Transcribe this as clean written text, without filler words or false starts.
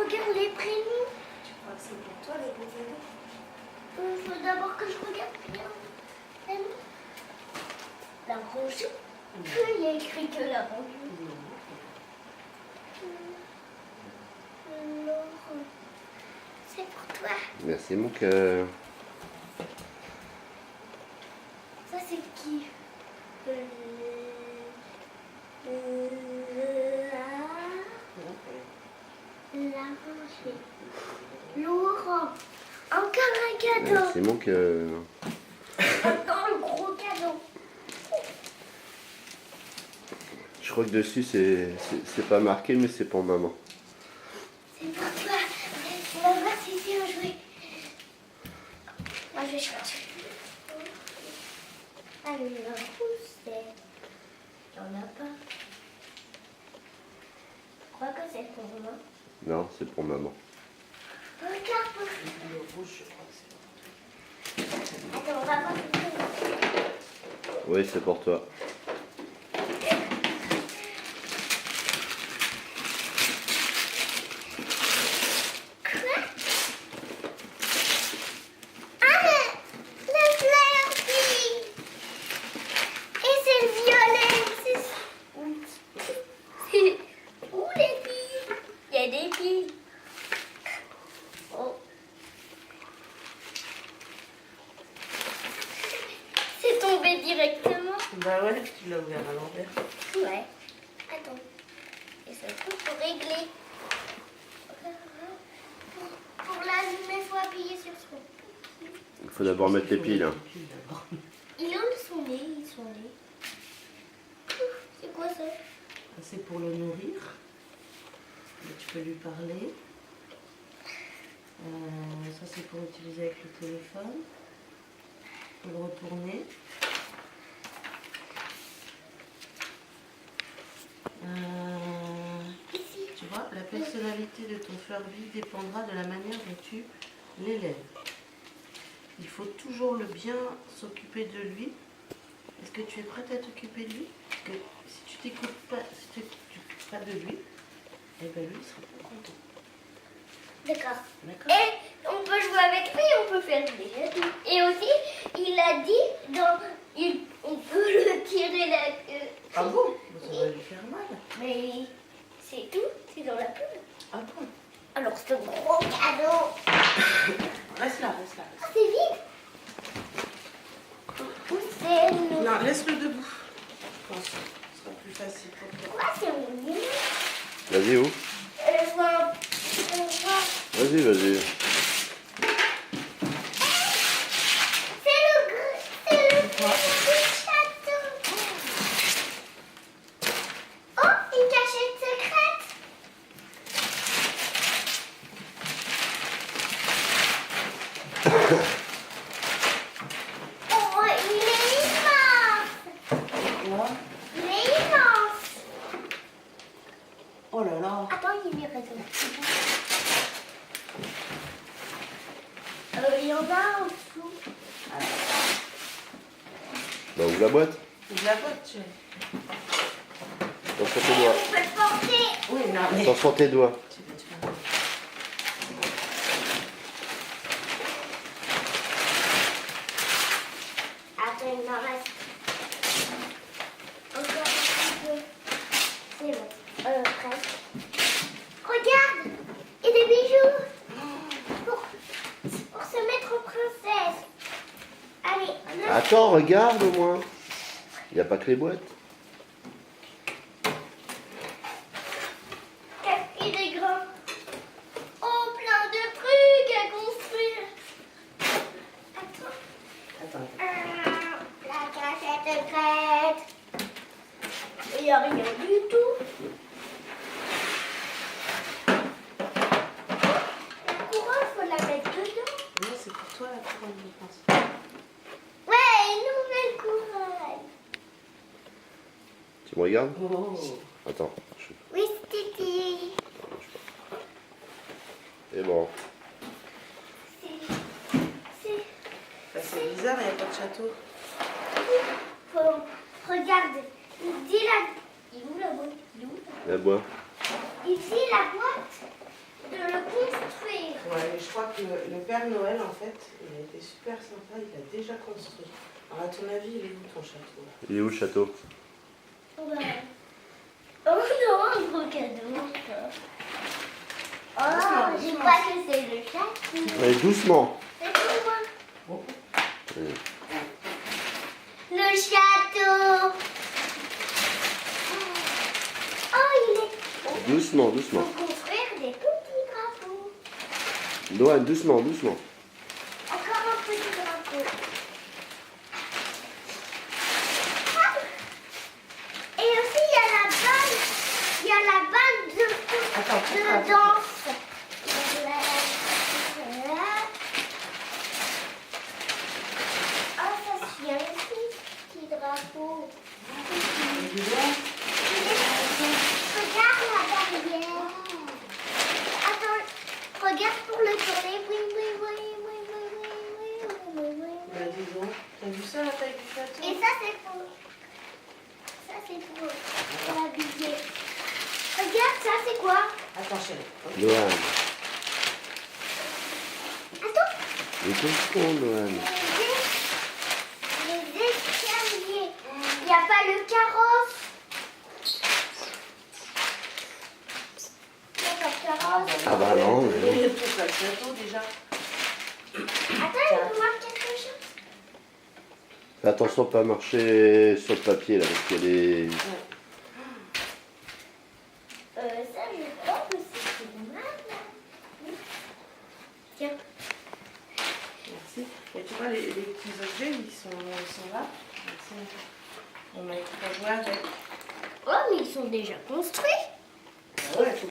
regarde les prénoms. Tu crois que c'est pour toi les beaux cadeaux? Il faut d'abord que je regarde bien. La rouge. Il y a écrit que la rouge. Laure. C'est pour toi. Merci mon cœur. Ça c'est qui? Laurent. Encore un cadeau. Merci mon cœur. Encore un gros cadeau. Je crois que dessus c'est pas marqué mais c'est pour maman. C'est pour toi. On va voir si c'est un jouet. Moi je vais chercher. Alors, où c'est? Il n'y en a pas. Je crois que c'est pour moi. Non, c'est pour maman. Regarde. Le rouge, je crois que c'est pour toi. Attends, on va voir. Oui, c'est pour toi. Directement. Bah ouais, tu l'as ouvert à l'envers. Ouais. Attends. Et ça faut régler. Pour l'allumer, il faut appuyer sur son. Il faut d'abord mettre les piles. Hein. Il est où son nez? Son nez. C'est quoi ça? C'est pour le nourrir. Tu peux lui parler. Ça c'est pour utiliser avec le téléphone. Pour le retourner. Tu vois, la personnalité de ton Furby dépendra de la manière dont tu l'élèves. Il faut toujours le bien s'occuper de lui. Est-ce que tu es prête à t'occuper de lui? Parce que si tu t'écoutes pas, si tu t'occupes pas de lui, eh ben lui il sera pas content. D'accord. D'accord. Et on peut jouer avec lui, on peut faire des jeux. Et aussi, il a dit, on peut le tirer la queue. Ah bon? Ça va lui faire mal. Mais c'est tout, c'est dans la pub. Ah bon? Alors c'est un gros cadeau. Reste là, reste là. Ah, c'est vide. Où c'est le... Non, laisse-le debout. Je pense que ce sera plus facile pour toi. Quoi, c'est où? Vas-y où? Je vois... Vas-y, vas-y. C'est le château. Oh, une cachette secrète. Oh, il est immense. Quoi? Il est immense. Oh là là. Attends, il est raisonnable. Il y en a en dessous. Bah ouvre la boîte. Ouvre la boîte, chérie. Attention tes doigts. On peut le porter. Oui, non, mais... Attention tes doigts. Tu peux. Attends, il m'en reste. Encore un petit peu. C'est bon. Presque. Regarde. Et des bijoux. Pour se mettre en princesse. Allez. Attends, regarde au moins. Il n'y a pas que les boîtes. Qu'est-ce qu'il est grand. Oh, plein de trucs à construire. Attends. Attends. La cachette secrète. Il n'y a rien du tout. La couronne, faut la mettre dedans. Non, c'est pour toi la couronne, je pense. Ouais, une nouvelle couronne. Tu me regardes? Oh. Attends. Oui, Titi. Et bon. Bah, c'est bizarre, il n'y a pas de château. Regarde, il dit la... Il est où la boîte? Il est où La boîte. Il dit la boîte de le construire. Ouais, mais je crois que le Père Noël, en fait, il a été super sympa, il a déjà construit. Alors, à ton avis, il est où ton château là? Il est où le château? Ouais. Oh non, un gros cadeau. Oh, je crois que c'est le château. Allez, doucement. C'est pour moi. Bon. Le château. Oh, il est... Doucement, doucement. Pour construire des petits drapeaux. Noël, doucement, doucement. Encore un petit drapeau. Ah. Et aussi, il y a la balle. Il y a la balle Attends, de danse. Ah, ça se vient ici, petit drapeau. Regarde la barrière. Attends, regarde pour le tourner. Oui, oui, oui, oui, oui, oui, oui, oui, oui, Bah, oui. dis donc, t'as vu ça, la taille du château? Et ça, c'est pour... Ça, c'est pour l'habiller. Regarde, ça, c'est quoi? Attends, chérie. Ok. Noël. Attends. Mais doucement, Noël. Les escaliers. Il n'y a pas le carrosse. Il n'y a pas de carrosse. Ah bah non, mais non. Il y a tout ça, le château déjà. Attends, il faut voir quelque chose. Fais attention de pas marcher sur le papier là, parce qu'il y a des... Ça, je crois que c'est mal. Tiens. Merci. Et tu vois, les petits objets, ils sont là. Merci. On a tout à jouer avec. Oh, mais ils sont déjà construits. Ah ouais, faut